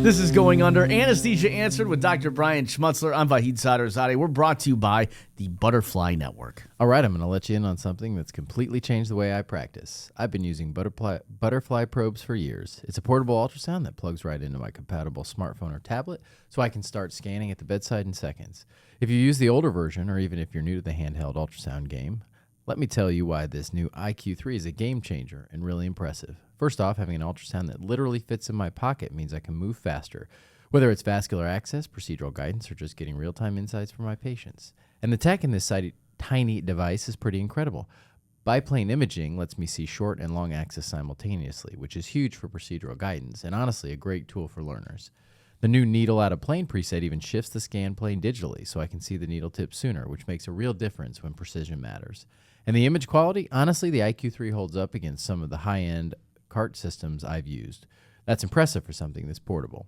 This is Going Under. Anesthesia Answered with Dr. Brian Schmutzler. I'm Vahid Sadrzadeh. We're brought to you by the Butterfly Network. All right, I'm going to let you in on something that's completely changed the way I practice. I've been using butterfly probes for years. It's a portable ultrasound that plugs right into my compatible smartphone or tablet, so I can start scanning at the bedside in seconds. If you use the older version, or even if you're new to the handheld ultrasound game, let me tell you why this new IQ3 is a game changer and really impressive. First off, having an ultrasound that literally fits in my pocket means I can move faster, whether it's vascular access, procedural guidance, or just getting real-time insights from my patients. And the tech in this tiny device is pretty incredible. Biplane imaging lets me see short and long axis simultaneously, which is huge for procedural guidance and honestly a great tool for learners. The new needle out of plane preset even shifts the scan plane digitally so I can see the needle tip sooner, which makes a real difference when precision matters. And the image quality, honestly, the IQ3 holds up against some of the high-end cart systems I've used. That's impressive for something this portable.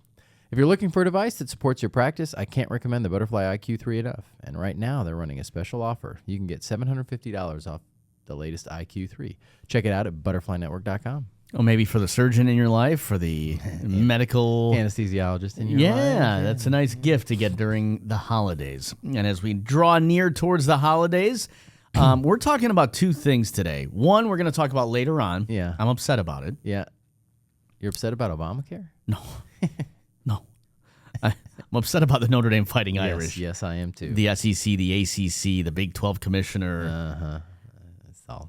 If you're looking for a device that supports your practice, I can't recommend the Butterfly IQ3 enough. And right now, they're running a special offer. You can get $750 off the latest IQ3. Check it out at butterflynetwork.com. Or maybe for the surgeon in your life, for the medical anesthesiologist in your life. Yeah, that's a nice gift to get during the holidays. And as we draw near towards the holidays, we're talking about two things today. One, we're going to talk about later on. Yeah. I'm upset about it. Yeah. You're upset about Obamacare? No. No. I'm upset about the Notre Dame Fighting Irish. Yes, I am too. The SEC, the ACC, the Big 12 commissioner.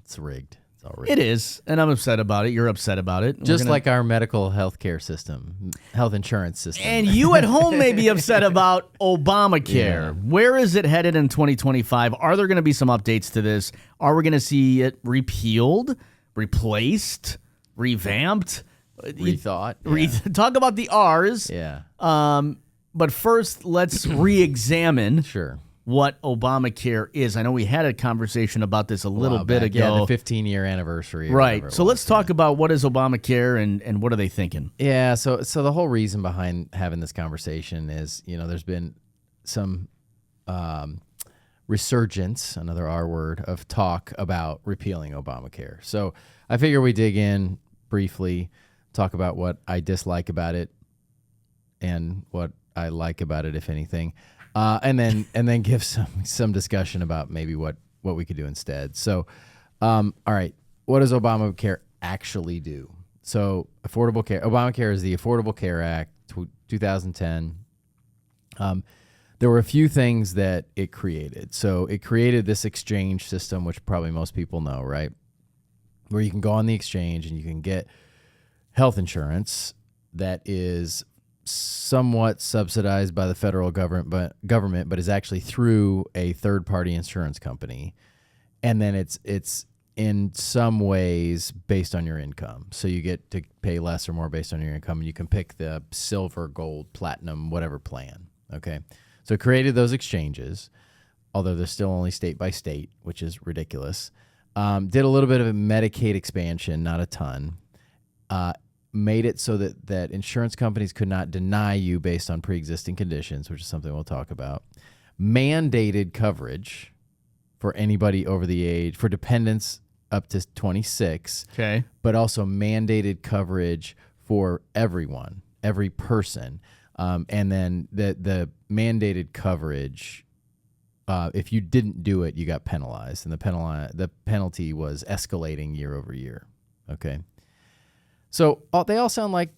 It's rigged. It's all rigged. It is, and I'm upset about it. You're upset about it. Just like our medical health care system, health insurance system. And you at home may be upset about Obamacare. Yeah. Where is it headed in 2025? Are there going to be some updates to this? Are we going to see it repealed, replaced, revamped? Rethought. Talk about the R's. Yeah. But first, let's re-examine Sure. what Obamacare is. I know we had a conversation about this a little bit ago. Yeah, the 15-year anniversary. Right. So let's talk about what is Obamacare and what are they thinking? Yeah, so the whole reason behind having this conversation is, there's been some resurgence, another R word, of talk about repealing Obamacare. So I figure we dig in briefly, talk about what I dislike about it and what I like about it, if anything. And then give some discussion about maybe what we could do instead. So, all right, what does Obamacare actually do? So, Affordable Care. Obamacare is the Affordable Care Act, 2010. There were a few things that it created. So, it created this exchange system, which probably most people know, right? Where you can go on the exchange and you can get health insurance that is somewhat subsidized by the federal government, but is actually through a third-party insurance company, and then it's in some ways based on your income. So you get to pay less or more based on your income, and you can pick the silver, gold, platinum, whatever plan. Okay, so it created those exchanges, although they're still only state by state, which is ridiculous. Did a little bit of a Medicaid expansion, not a ton. Made it so that insurance companies could not deny you based on pre-existing conditions, which is something we'll talk about. Mandated coverage for anybody over the age, for dependents up to 26. Okay. But also mandated coverage for everyone, every person. And then the mandated coverage, if you didn't do it, you got penalized. And the penalty was escalating year over year. Okay. So they all sound like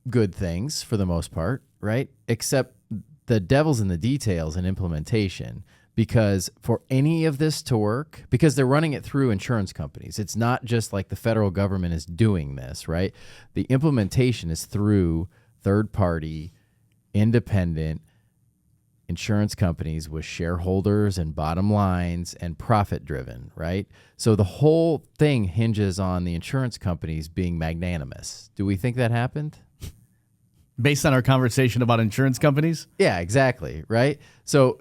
good things for the most part, right? Except the devil's in the details and implementation, because for any of this to work, because they're running it through insurance companies, it's not just like the federal government is doing this, right? The implementation is through third-party, independent insurance companies with shareholders and bottom lines and profit-driven, right? So the whole thing hinges on the insurance companies being magnanimous. Do we think that happened? Based on our conversation about insurance companies? Yeah, exactly, right? So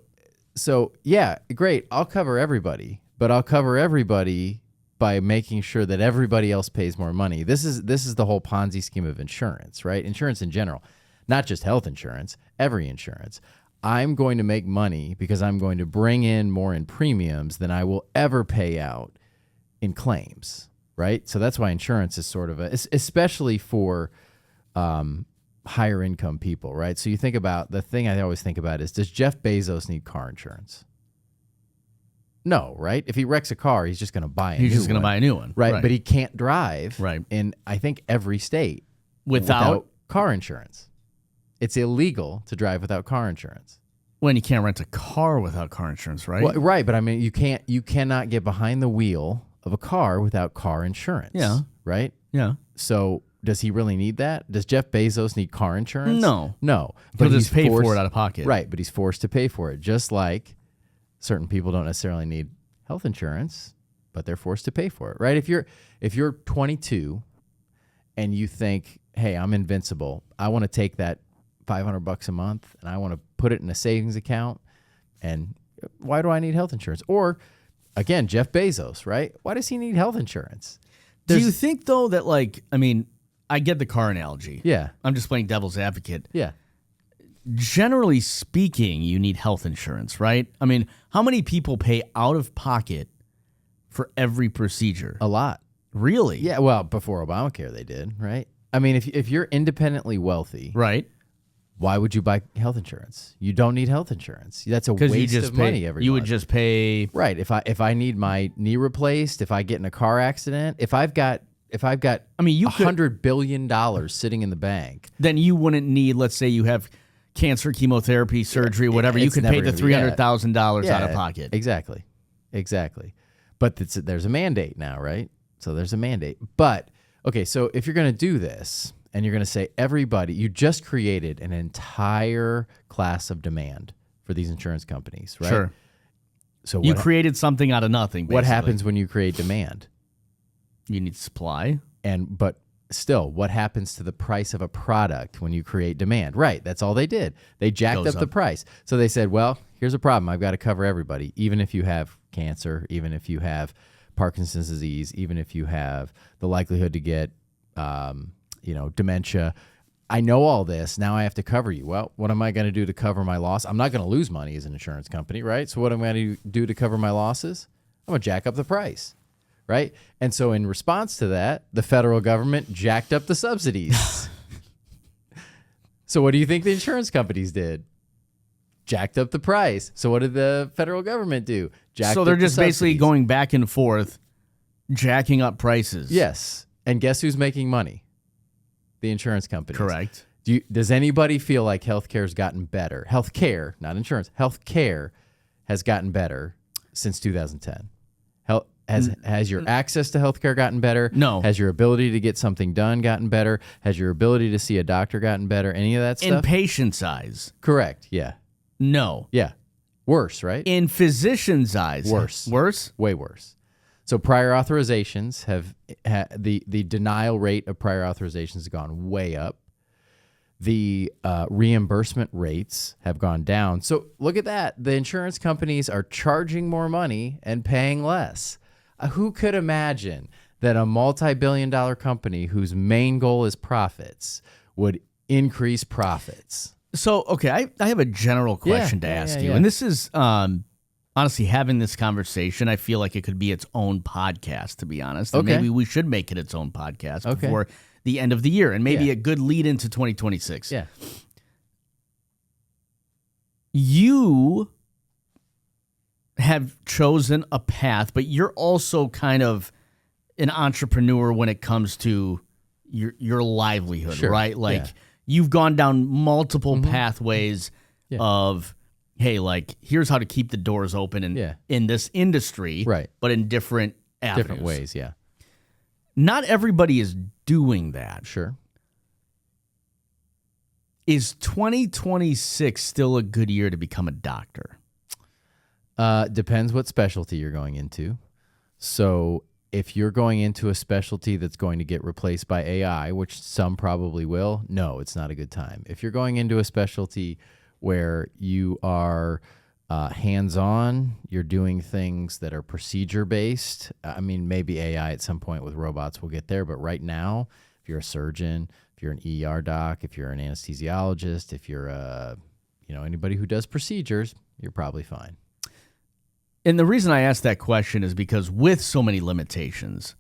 yeah, great. I'll cover everybody, but I'll cover everybody by making sure that everybody else pays more money. This is the whole Ponzi scheme of insurance, right? Insurance in general, not just health insurance, every insurance. I'm going to make money because I'm going to bring in more in premiums than I will ever pay out in claims, right? So that's why insurance is sort of especially for higher income people, right? So you think about the thing I always think about is, does Jeff Bezos need car insurance? No, right? If he wrecks a car, he's just going to buy a new one. He's just going to buy a new one. Right. But he can't drive Right. in, I think, every state Without car insurance. It's illegal to drive without car insurance. when you can't rent a car without car insurance, right? Well, right, but I mean, you cannot get behind the wheel of a car without car insurance. Yeah. Right? Yeah. So does he really need that? Does Jeff Bezos need car insurance? No. No. He'll just pay for it out of pocket. Right, but he's forced to pay for it. Just like certain people don't necessarily need health insurance, but they're forced to pay for it. Right? If you're 22 and you think, hey, I'm invincible, I want to take that $500 a month and I want to put it in a savings account, and why do I need health insurance? Or again, Jeff Bezos, right? Why does he need health insurance? Do you think, though, that, like, I mean, I get the car analogy. Yeah. I'm just playing devil's advocate. Yeah. Generally speaking, you need health insurance, right? I mean, how many people pay out of pocket for every procedure? A lot. Really? Yeah, well, before Obamacare they did, right? I mean, if you're independently wealthy, Right. why would you buy health insurance? You don't need health insurance. That's a waste You just of pay, money every You month. would just pay. Right. If I need my knee replaced, if I get in a car accident, if I've got I mean, you could, $100 billion sitting in the bank, then you wouldn't need, let's say you have cancer, chemotherapy, surgery, whatever. You it's could never pay the gonna be- $300,000 out of pocket. Exactly. But there's a mandate now, right? So there's a mandate. But okay, so if you're going to do this and you're going to say everybody, you just created an entire class of demand for these insurance companies, right? Sure. So You created something out of nothing, basically. what happens when you create demand? You need supply. But still, what happens to the price of a product when you create demand? Right, that's all they did. They jacked Goes up the up. price. So they said, well, here's a problem. I've got to cover everybody, even if you have cancer, even if you have Parkinson's disease, even if you have the likelihood to get, dementia. I know all this. Now I have to cover you. Well, what am I going to do to cover my loss? I'm not going to lose money as an insurance company, right? So what am I going to do to cover my losses? I'm going to jack up the price, right? And so in response to that, the federal government jacked up the subsidies. So what do you think the insurance companies did? Jacked up the price. So what did the federal government do? Jacked So they're up the just basically subsidies. going back and forth, jacking up prices. Yes. And guess who's making money? The insurance companies. Correct. Does anybody feel like healthcare's gotten better? Healthcare, not insurance. Healthcare has gotten better since 2010. Has your access to healthcare gotten better? No. Has your ability to get something done gotten better? Has your ability to see a doctor gotten better? Any of that In stuff? patient's eyes, Correct. Yeah. no. Yeah. Worse, right? In physician's eyes, Worse. Worse? Way worse. So prior authorizations the denial rate of prior authorizations has gone way up. The reimbursement rates have gone down. So look at that. The insurance companies are charging more money and paying less. Who could imagine that a multi-billion-dollar company whose main goal is profits would increase profits? So, okay, I have a general question to ask you. yeah. And this is, honestly, having this conversation, I feel like it could be its own podcast, to be honest. And Okay. maybe we should make it its own podcast Okay. before the end of the year, and maybe Yeah. a good lead into 2026. Yeah. You have chosen a path, but you're also kind of an entrepreneur when it comes to your livelihood, Sure. right? Like Yeah. you've gone down multiple pathways Yeah. of, hey, like here's how to keep the doors open in this industry, Right. but in different avenues. Different ways, yeah. Not everybody is doing that. Sure. Is 2026 still a good year to become a doctor? Depends what specialty you're going into. So if you're going into a specialty that's going to get replaced by AI, which some probably will, no, it's not a good time. If you're going into a specialty where you are hands-on, you're doing things that are procedure-based. I mean, maybe AI at some point with robots will get there, but right now, if you're a surgeon, if you're an ER doc, if you're an anesthesiologist, if you're anybody who does procedures, you're probably fine. And the reason I ask that question is because with so many limitations,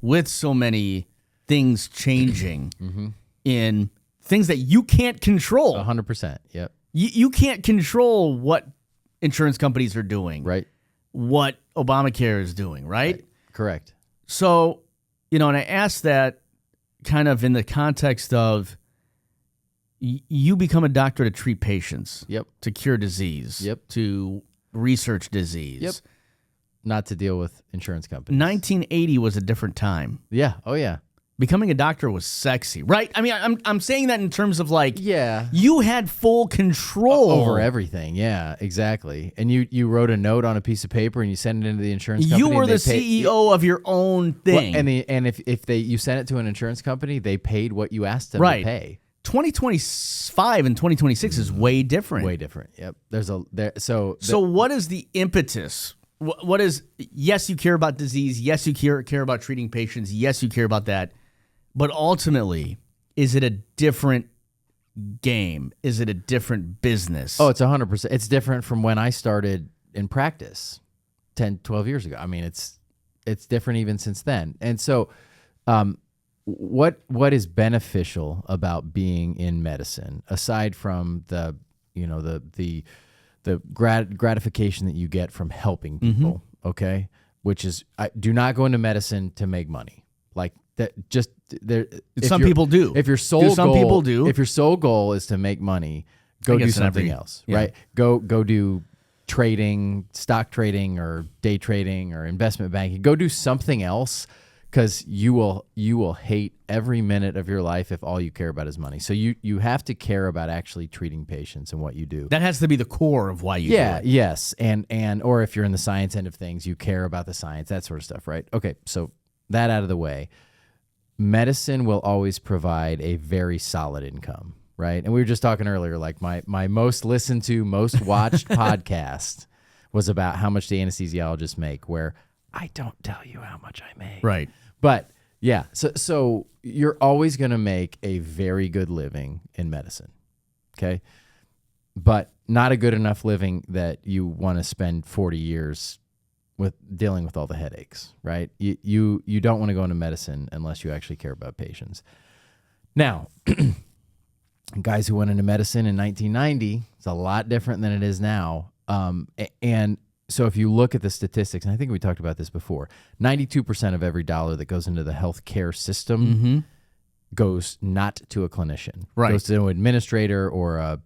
with so many things changing in things that you can't control. 100%. Yep. You can't control what insurance companies are doing, Right. what Obamacare is doing, right? Correct. So, and I asked that kind of in the context of you become a doctor to treat patients, Yep. to cure disease, to research disease. Yep. Not to deal with insurance companies. 1980 was a different time. Yeah. Oh, yeah. Becoming a doctor was sexy, right? I mean, I'm saying that in terms of like, Yeah. you had full control Over everything. Yeah, exactly. And you wrote a note on a piece of paper and you sent it into the insurance company. You were the CEO of your own thing. Well, and if you sent it to an insurance company, they paid what you asked them to pay. 2025 and 2026 is way different. Way different. Yep. So what is the impetus? What is, yes, you care about disease. Yes, you care about treating patients. Yes, you care about that. But ultimately, is it a different game? Is it a different business? Oh, it's 100%. It's different from when I started in practice 10, 12 years ago. I mean, it's different even since then. And so what is beneficial about being in medicine, aside from the gratification that you get from helping people, okay? Which is, do not go into medicine to make money. Like that, just there. Some people do. If your sole some goal, people do. If your sole goal is to make money, go do something else, right? Go do trading, stock trading, or day trading, or investment banking. Go do something else, because you will hate every minute of your life if all you care about is money. So you have to care about actually treating patients and what you do. That has to be the core of why you do it. Yes. And or if you're in the science end of things, you care about the science, that sort of stuff, right? Okay, so that out of the way. Medicine will always provide a very solid income, right? And we were just talking earlier, like my most listened to, most watched podcast was about how much the anesthesiologists make, where I don't tell you how much I make. Right. But yeah, so you're always going to make a very good living in medicine, okay? But not a good enough living that you want to spend 40 years with dealing with all the headaches, right? You don't want to go into medicine unless you actually care about patients. Now, guys who went into medicine in 1990, it's a lot different than it is now. And so if you look at the statistics, and I think we talked about this before, 92% of every dollar that goes into the healthcare system goes not to a clinician. Right. Goes to an administrator or a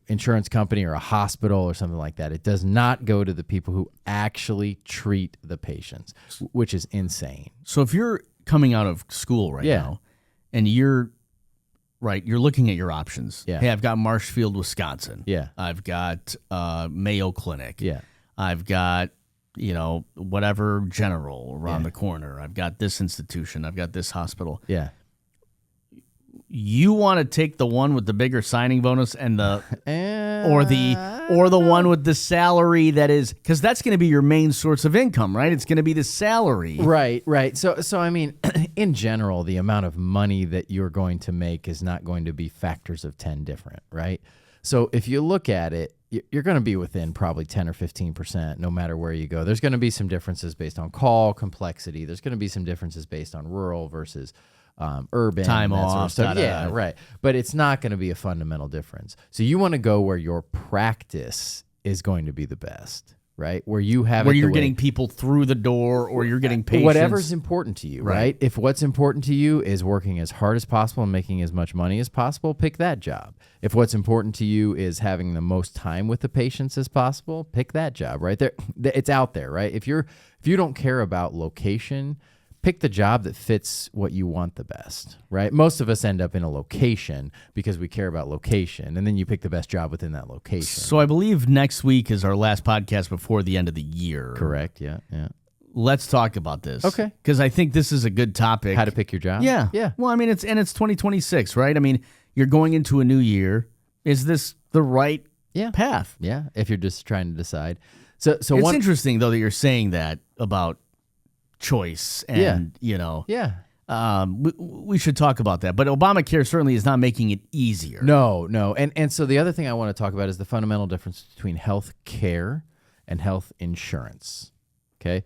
insurance company or a hospital or something like that. It does not go to the people who actually treat the patients, which is insane. So if you're coming out of school right now and you're looking at your options. Yeah. Hey, I've got Marshfield, Wisconsin. Yeah. I've got Mayo Clinic. Yeah. I've got, whatever general around the corner. I've got this institution. I've got this hospital. Yeah. You want to take the one with the bigger signing bonus and or the one with the salary that is, because that's going to be your main source of income, right? It's going to be the salary. Right. So I mean, in general, the amount of money that you're going to make is not going to be factors of 10 different, right? So if you look at it, you're going to be within probably 10 or 15% no matter where you go. There's going to be some differences based on call complexity. There's going to be some differences based on rural versus urban, time that off, sort of stuff. Yeah, right. But it's not going to be a fundamental difference. So you want to go where your practice is going to be the best, right? Where you have where you're getting people through the door, or you're getting patients. Whatever's important to you, right? If what's important to you is working as hard as possible and making as much money as possible, pick that job. If what's important to you is having the most time with the patients as possible, pick that job, right? There, it's out there, right? If you don't care about location, pick the job that fits what you want the best, right? Most of us end up in a location because we care about location, and then you pick the best job within that location. So I believe next week is our last podcast before the end of the year. Correct, yeah. Let's talk about this. Okay. Because I think this is a good topic. How to pick your job? Yeah. Well, I mean, it's 2026, right? I mean, you're going into a new year. Is this the right path? Yeah, if you're just trying to decide. So it's interesting, though, that you're saying that about choice and we should talk about that, but Obamacare certainly is not making it easier. No, and so the other thing I want to talk about is the fundamental difference between health care and health insurance. Okay,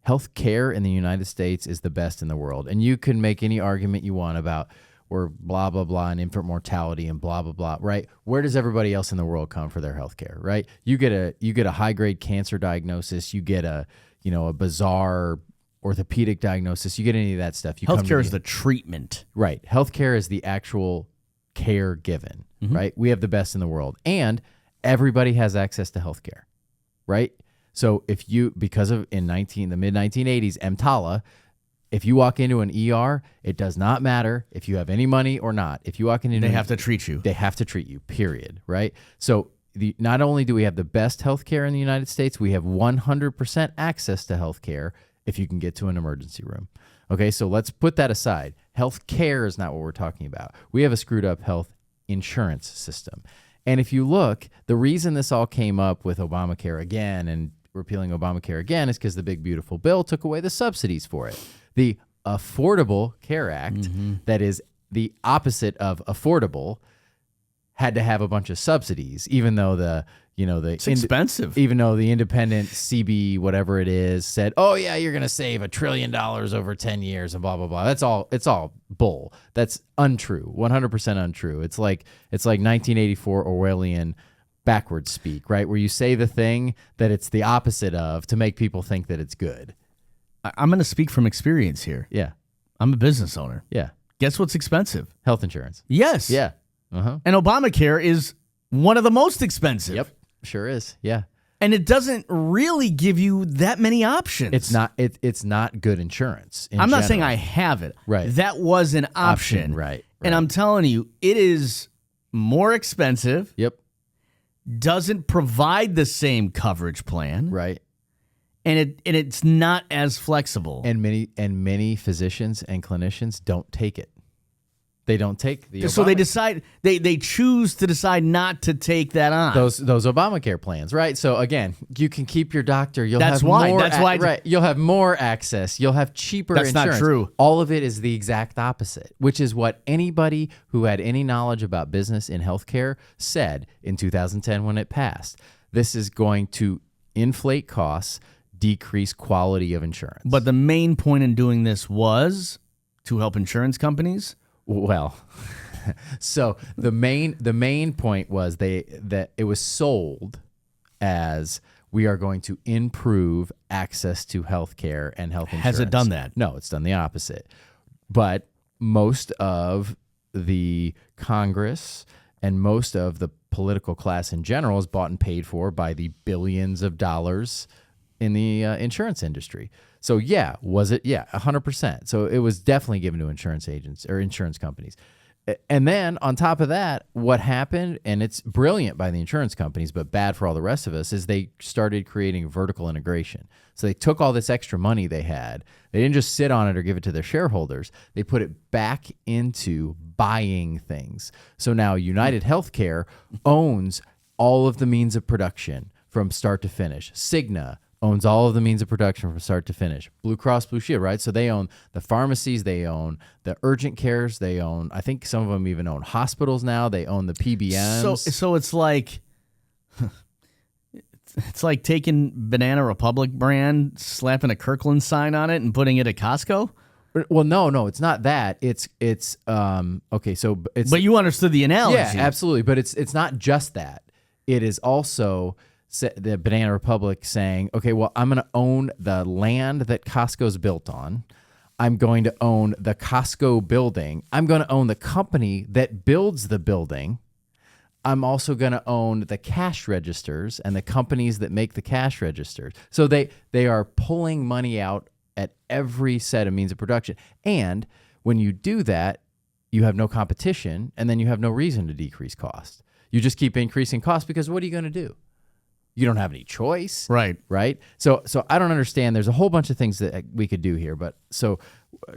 health care in the United States is the best in the world, and you can make any argument you want about or blah, blah, blah, and infant mortality and blah, blah, blah, right? Where does everybody else in the world come for their health care, right? You get a high-grade cancer diagnosis, you get a bizarre orthopedic diagnosis, you get any of that stuff. Healthcare is the treatment. Right. Healthcare is the actual care given, right? We have the best in the world. And everybody has access to healthcare, right? So if you, because of in the mid-1980s, EMTALA, if you walk into an ER, it does not matter if you have any money or not. If you walk into, they have to treat you. They have to treat you, period, right? So not only do we have the best healthcare in the United States, we have 100% access to healthcare if you can get to an emergency room. Okay, so let's put that aside. Healthcare is not what we're talking about. We have a screwed up health insurance system. And if you look, the reason this all came up with Obamacare again and repealing Obamacare again is because the big beautiful bill took away the subsidies for it. The Affordable Care Act, that is the opposite of affordable, had to have a bunch of subsidies, even though it's expensive. Even though the independent CB, whatever it is, said, "Oh yeah, you're going to save $1 trillion over 10 years," and blah blah blah. It's all bull. That's untrue. 100% untrue. It's like 1984 Orwellian backwards speak, right? Where you say the thing that it's the opposite of to make people think that it's good. I'm going to speak from experience here. Yeah. I'm a business owner. Yeah. Guess what's expensive? Health insurance. Yes. Yeah. Uh-huh. And Obamacare is one of the most expensive. Yep. Sure is. Yeah. And it doesn't really give you that many options. It's not good insurance. I'm not saying I have it. Right. That was an option. Right. And I'm telling you, it is more expensive. Yep. Doesn't provide the same coverage plan. Right. And it's not as flexible. And many physicians and clinicians don't take it. They don't take the so they decide they choose to decide not to take that on. Those Obamacare plans, right? So again, you can keep your doctor. That's why. Right. You'll have more access. You'll have cheaper insurance. That's not true. All of it is the exact opposite, which is what anybody who had any knowledge about business in healthcare said in 2010 when it passed. This is going to inflate costs, decrease quality of insurance. But the main point in doing this was to help insurance companies. Well, so the main point was that it was sold as we are going to improve access to health care and health insurance. Has it done that? No, it's done the opposite. But most of the Congress and most of the political class in general is bought and paid for by the billions of dollars in the insurance industry. So yeah, was it? Yeah, 100%. So it was definitely given to insurance agents or insurance companies. And then on top of that, what happened, and it's brilliant by the insurance companies, but bad for all the rest of us, is they started creating vertical integration. So they took all this extra money they had. They didn't just sit on it or give it to their shareholders. They put it back into buying things. So now United Healthcare owns all of the means of production from start to finish. Cigna owns all of the means of production from start to finish. Blue Cross Blue Shield, right? So they own the pharmacies, they own the urgent cares, they own, I think some of them even own hospitals now. They own the PBMs. So it's like taking Banana Republic brand, slapping a Kirkland sign on it and putting it at Costco? Well, no, it's not that. It's okay, so it's But you understood the analogy. Yeah, absolutely, but it's not just that. It is also the Banana Republic saying, okay, well, I'm going to own the land that Costco's built on. I'm going to own the Costco building. I'm going to own the company that builds the building. I'm also going to own the cash registers and the companies that make the cash registers. So they are pulling money out at every set of means of production. And when you do that, you have no competition, and then you have no reason to decrease cost. You just keep increasing costs because what are you going to do? You don't have any choice. Right. So I don't understand. There's a whole bunch of things that we could do here. But so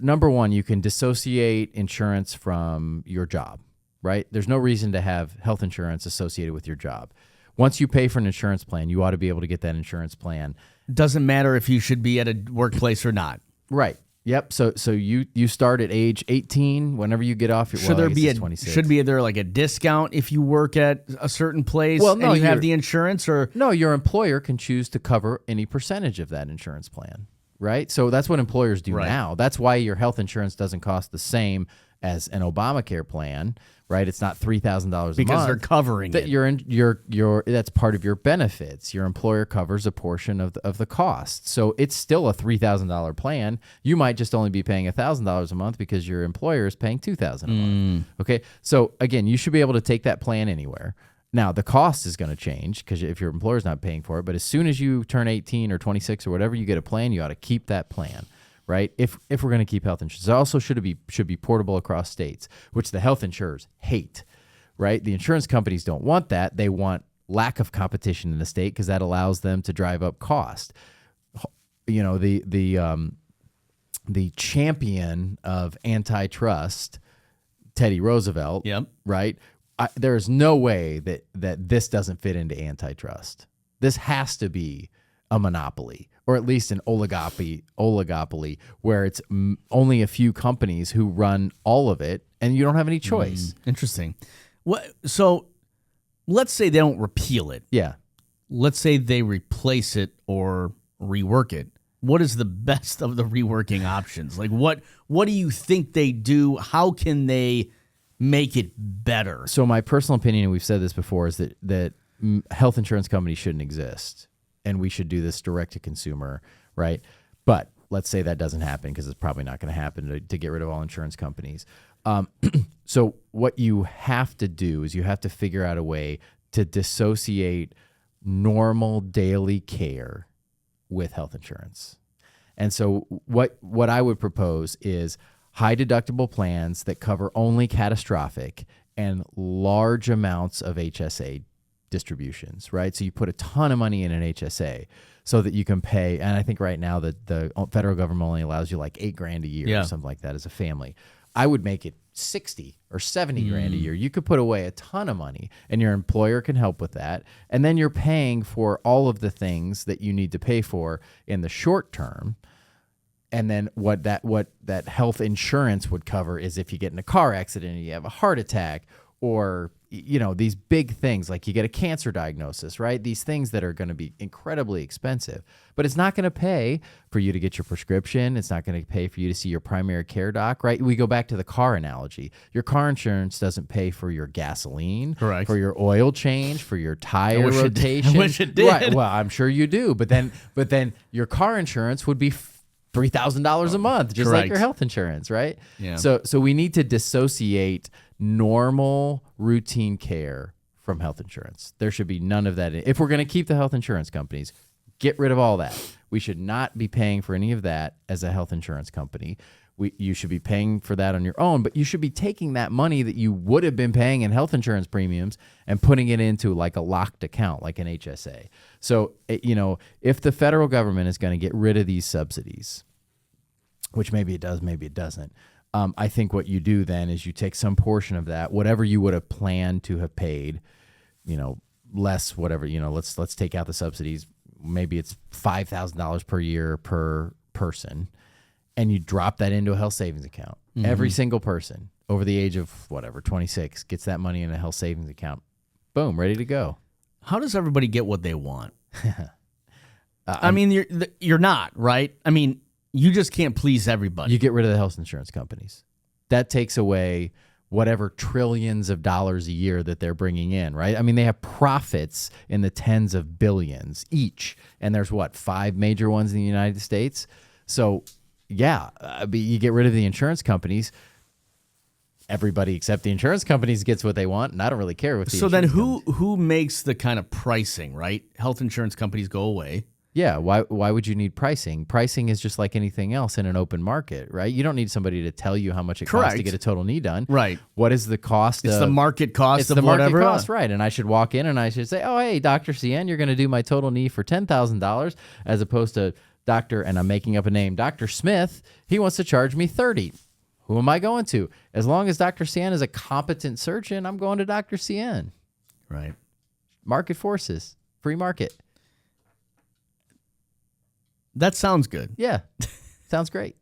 number one, you can dissociate insurance from your job, right? There's no reason to have health insurance associated with your job. Once you pay for an insurance plan, you ought to be able to get that insurance plan. Doesn't matter if you should be at a workplace or not. Right. Yep. So you start at age 18. Whenever you get off your should be there like a discount if you work at a certain place? Well, no, and you have the insurance, or no, your employer can choose to cover any percentage of that insurance plan. Right. So that's what employers do now. That's why your health insurance doesn't cost the same as an Obamacare plan, right? It's not $3,000 a month because they're covering that it. you're in your that's part of your benefits. Your employer covers a portion of the cost. So it's still a $3,000 plan. You might just only be paying $1,000 a month because your employer is paying $2,000 a month. Okay. So again, you should be able to take that plan anywhere. Now the cost is going to change because if your employer's not paying for it, but as soon as you turn 18 or 26 or whatever, you get a plan, you ought to keep that plan. Right? If we're going to keep health insurance, it also should be portable across states, which the health insurers hate. Right? The insurance companies don't want that. They want lack of competition in the state because that allows them to drive up cost. You know, the champion of antitrust, Teddy Roosevelt. Yep. Right? There's no way that this doesn't fit into antitrust. This has to be a monopoly, or at least an oligopoly where it's only a few companies who run all of it, and you don't have any choice. Interesting. So let's say they don't repeal it. Yeah. Let's say they replace it or rework it. What is the best of the reworking options? Like what do you think they do? How can they make it better? So my personal opinion, and we've said this before, is that health insurance companies shouldn't exist. And we should do this direct to consumer, right? But let's say that doesn't happen because it's probably not going to happen to get rid of all insurance companies. So what you have to do is you have to figure out a way to dissociate normal daily care with health insurance. And so what I would propose is high deductible plans that cover only catastrophic and large amounts of HSA distributions, right? So you put a ton of money in an HSA so that you can pay. And I think right now that the federal government only allows you like $8,000 a year or something like that as a family. I would make it 60 or 70 grand a year. You could put away a ton of money and your employer can help with that. And then you're paying for all of the things that you need to pay for in the short term. And then what that health insurance would cover is if you get in a car accident and you have a heart attack, or these big things like you get a cancer diagnosis, right? These things that are going to be incredibly expensive, but it's not going to pay for you to get your prescription. It's not going to pay for you to see your primary care doc, right? We go back to the car analogy. Your car insurance doesn't pay for your gasoline, correct, for your oil change, for your tire rotation. I wish it did. Right. Well, I'm sure you do, but then your car insurance would be $3,000 a month, just like your health insurance, right? Yeah. So we need to dissociate normal routine care from health insurance. There should be none of that. If we're going to keep the health insurance companies, get rid of all that. We should not be paying for any of that as a health insurance company. You should be paying for that on your own, but you should be taking that money that you would have been paying in health insurance premiums and putting it into like a locked account, like an HSA. So, if the federal government is going to get rid of these subsidies, which maybe it does, maybe it doesn't, I think what you do then is you take some portion of that, whatever you would have planned to have paid, less whatever, let's take out the subsidies. Maybe it's $5,000 per year per person, and you drop that into a health savings account. Mm-hmm. Every single person over the age of 26 gets that money in a health savings account. Boom, ready to go. How does everybody get what they want? I mean, you're not, right? I mean, you just can't please everybody. You get rid of the health insurance companies. That takes away whatever trillions of dollars a year that they're bringing in, right? I mean, they have profits in the tens of billions each. And there's 5 major ones in the United States. So, yeah, you get rid of the insurance companies. Everybody except the insurance companies gets what they want, and I don't really care what the So then who makes the kind of pricing, right? Health insurance companies go away. Yeah, why would you need pricing? Pricing is just like anything else in an open market, right? You don't need somebody to tell you how much it costs to get a total knee done. Right. What is the cost? It's the market cost of whatever. Market cost, right. And I should walk in and I should say, oh, hey, Dr. CN, you're going to do my total knee for $10,000, as opposed to Dr., and I'm making up a name, Dr. Smith, he wants to charge me $30. Who am I going to? As long as Dr. CN is a competent surgeon, I'm going to Dr. CN. Right. Market forces, free market. That sounds good. Yeah. Sounds great.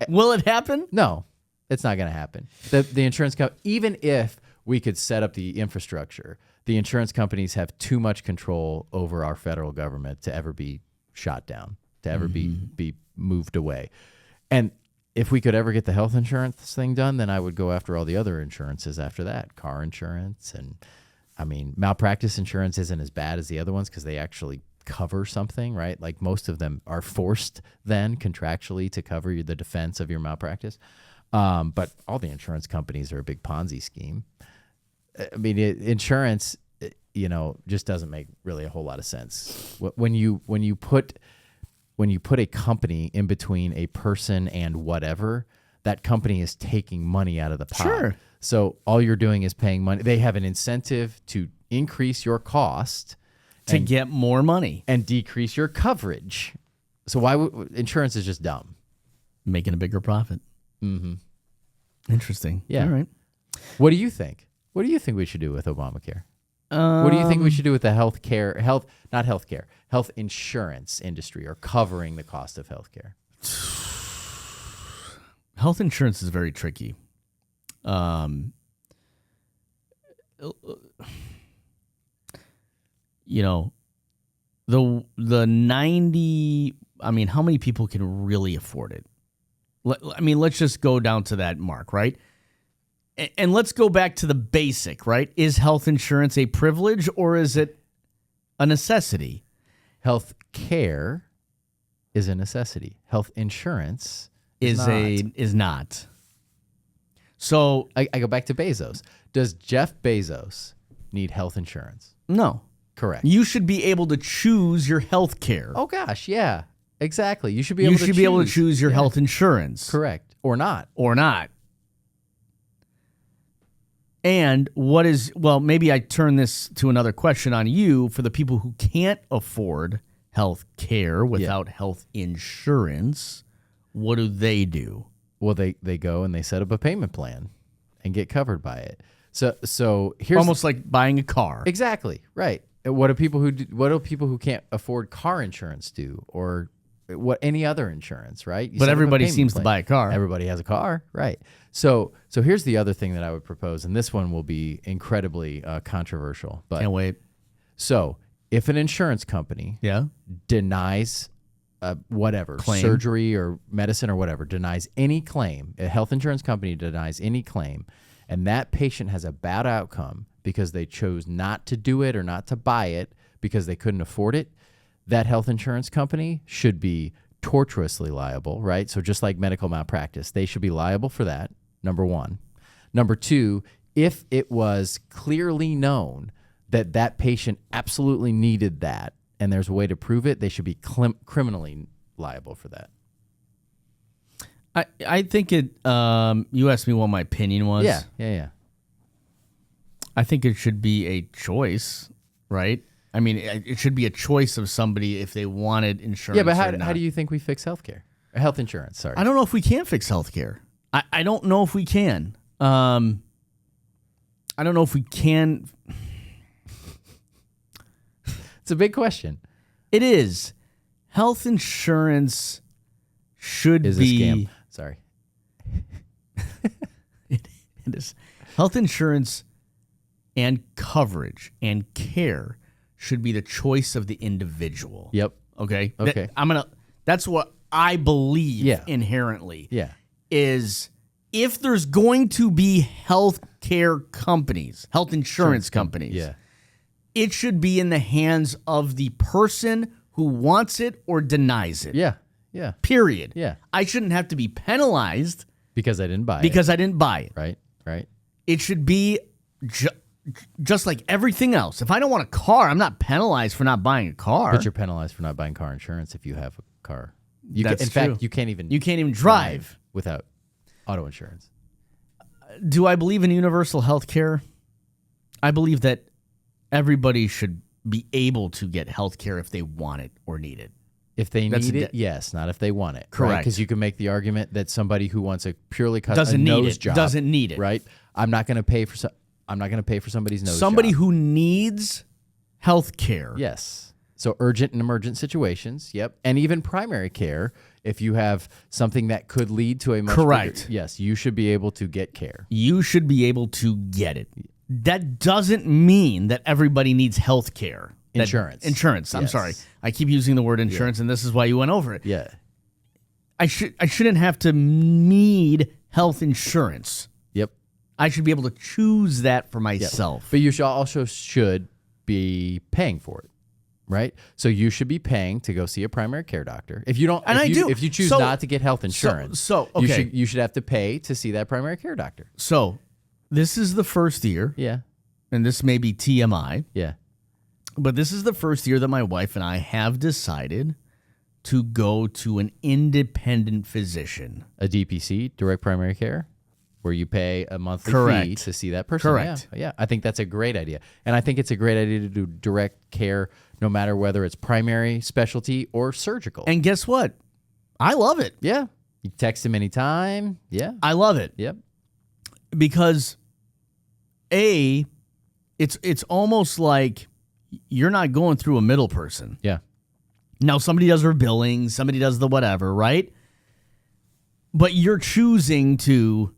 Will it happen? No, it's not going to happen. The insurance company, even if we could set up the infrastructure, the insurance companies have too much control over our federal government to ever be shot down, to ever be moved away. And if we could ever get the health insurance thing done, then I would go after all the other insurances after that. Car insurance and, I mean, malpractice insurance isn't as bad as the other ones because they actually cover something, right? Like most of them are forced then contractually to cover the defense of your malpractice. But all the insurance companies are a big Ponzi scheme. I mean, insurance, just doesn't make really a whole lot of sense. When you put a company in between a person and whatever, that company is taking money out of the pot. Sure. So all you're doing is paying money. They have an incentive to increase your cost to get more money and decrease your coverage. So why would insurance is just dumb. Making a bigger profit. Mm-hmm. Interesting. Yeah. All right. What do you think? What do you think we should do with Obamacare? What do you think we should do with the health insurance industry or covering the cost of healthcare? Health insurance is very tricky. The 90, I mean, how many people can really afford it? Let's just go down to that mark, right? And let's go back to the basic, right? Is health insurance a privilege or is it a necessity? Health care is a necessity. Health insurance is not. So I go back to Bezos. Does Jeff Bezos need health insurance? No. Correct. You should be able to choose your health care. Oh gosh, yeah. Exactly. You should be able to choose your health insurance. Correct. Or not. And maybe I turn this to another question on you. For the people who can't afford health care without health insurance, what do? Well, they go and they set up a payment plan and get covered by it. So here's almost like buying a car. Exactly. Right. What do people who can't afford car insurance do, or what any other insurance, right? But everybody seems to buy a car. Everybody has a car, right? So here's the other thing that I would propose, and this one will be incredibly controversial. But can't wait. So if an insurance company denies whatever claim, surgery or medicine or whatever, denies any claim, a health insurance company denies any claim, and that patient has a bad outcome because they chose not to do it or not to buy it because they couldn't afford it, that health insurance company should be tortuously liable, right? So just like medical malpractice, they should be liable for that, number one. Number two, if it was clearly known that that patient absolutely needed that and there's a way to prove it, they should be criminally liable for that. I think it, you asked me what my opinion was. Yeah. I think it should be a choice, right? I mean, it should be a choice of somebody if they wanted insurance. Yeah, but how do you think we fix healthcare? Health insurance, sorry. I don't know if we can fix healthcare. I don't know if we can. I don't know if we can. It's a big question. It is. Health insurance should be a scam. Sorry. It is. Health insurance and coverage and care should be the choice of the individual. Yep. Okay. Okay. That's what I believe inherently. Yeah. Is if there's going to be health insurance companies, it should be in the hands of the person who wants it or denies it. Yeah. Period. Yeah. I shouldn't have to be penalized because I didn't buy it. Because I didn't buy it. Right. It should be just like everything else. If I don't want a car, I'm not penalized for not buying a car. But you're penalized for not buying car insurance if you have a car. In true. fact, you can't even drive without auto insurance. Do I believe in universal health care? I believe that everybody should be able to get health care if they want it or need it. If they need it, yes, not if they want it. Correct. Because you can make the argument that somebody who wants a purely doesn't need nose it. job Doesn't need it. Right? I'm not going to pay for somebody's nose Somebody job. who needs health care. Yes. So urgent and emergent situations, yep. And even primary care, if you have something that could lead to a much Correct. bigger, yes, you should be able to get care. You should be able to get it. That doesn't mean that everybody needs health care. Insurance. I'm sorry. I keep using the word insurance, and this is why you went over it. Yeah. I shouldn't have to need health insurance. Yep. I should be able to choose that for myself. But you should be paying for it, right? So you should be paying to go see a primary care doctor. If you don't, if you choose not to get health insurance, okay. you should have to pay to see that primary care doctor. So this is the first year. Yeah. And this may be TMI. Yeah. But this is the first year that my wife and I have decided to go to an independent physician. A DPC, direct primary care, where you pay a monthly fee to see that person. Correct. Yeah. I think that's a great idea. And I think it's a great idea to do direct care no matter whether it's primary, specialty, or surgical. And guess what? I love it. Yeah. You text him anytime. Yeah. I love it. Yep. Because it's almost like you're not going through a middle person. Yeah. Now, somebody does her billing, somebody does the whatever, right? But you're choosing to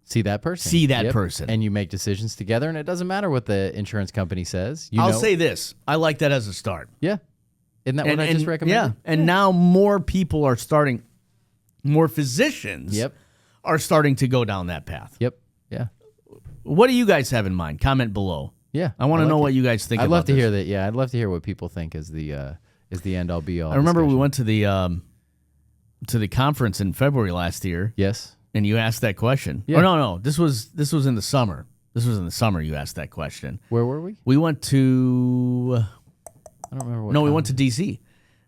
see that person. person. And you make decisions together, and it doesn't matter what the insurance company says. I'll say this. I like that as a start. Yeah. Isn't that what I just recommended? Yeah. And now more people are starting, more physicians are starting to go down that path. Yep. Yeah. What do you guys have in mind? Comment below. Yeah. I want to know what you guys think about this. I'd love to hear that. Yeah. I'd love to hear what people think is the end all be all. I remember we went to the conference in February last year. Yes. And you asked that question. Yeah. Oh, no. This was in the summer. This was in the summer you asked that question. Where were we? We went to... I don't remember what... No, we went to D.C.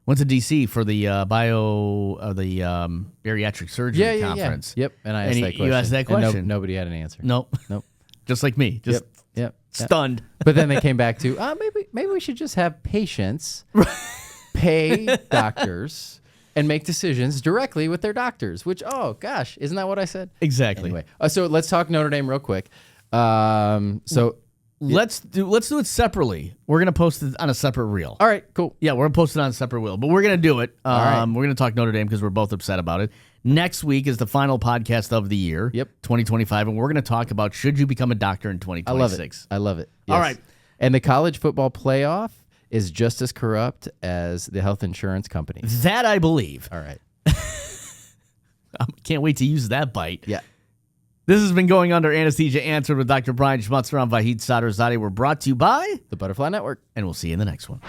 Went to D.C. for the bariatric surgery conference. Yep, and I asked that question. You asked that question. And nobody had an answer. Nope. Just like me. Just stunned. But then they came back to, maybe we should just have patients pay doctors and make decisions directly with their doctors, which, oh, gosh, isn't that what I said? Exactly. Anyway, so let's talk Notre Dame real quick. Let's do it separately. We're gonna post it on a separate reel. All right, cool. Yeah, we're gonna post it on a separate reel, but we're gonna do it. right. We're gonna talk Notre Dame because we're both upset about it. Next week is the final podcast of the year. Yep. 2025, and we're gonna talk about should you become a doctor in 2026. I love it. Yes. All right. And the college football playoff is just as corrupt as the health insurance companies. That I believe. All right. Can't wait to use that bite. Yeah. This has been Going Under Anesthesia Answered with Dr. Brian Schmutzler and Vahid Sadrzadeh. We're brought to you by The Butterfly Network. And we'll see you in the next one.